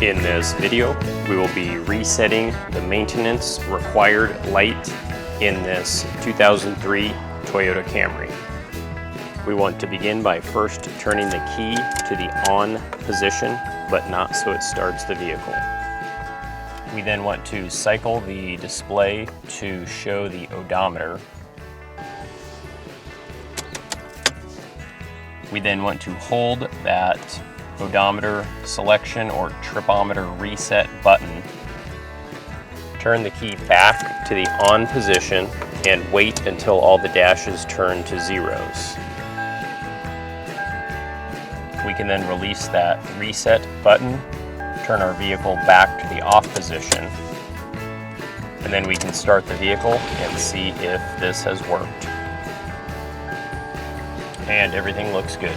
In this video, we will be resetting the maintenance required light in this 2003 Toyota Camry. We want to begin by first turning the key to the on position, but not so it starts the vehicle. We then want to cycle the display to show the odometer. We then want to hold that odometer selection or tripometer reset button. Turn the key back to the on position and wait until all the dashes turn to zeros. We can then release that reset button, turn our vehicle back to the off position, and then we can start the vehicle and see if this has worked. And everything looks good.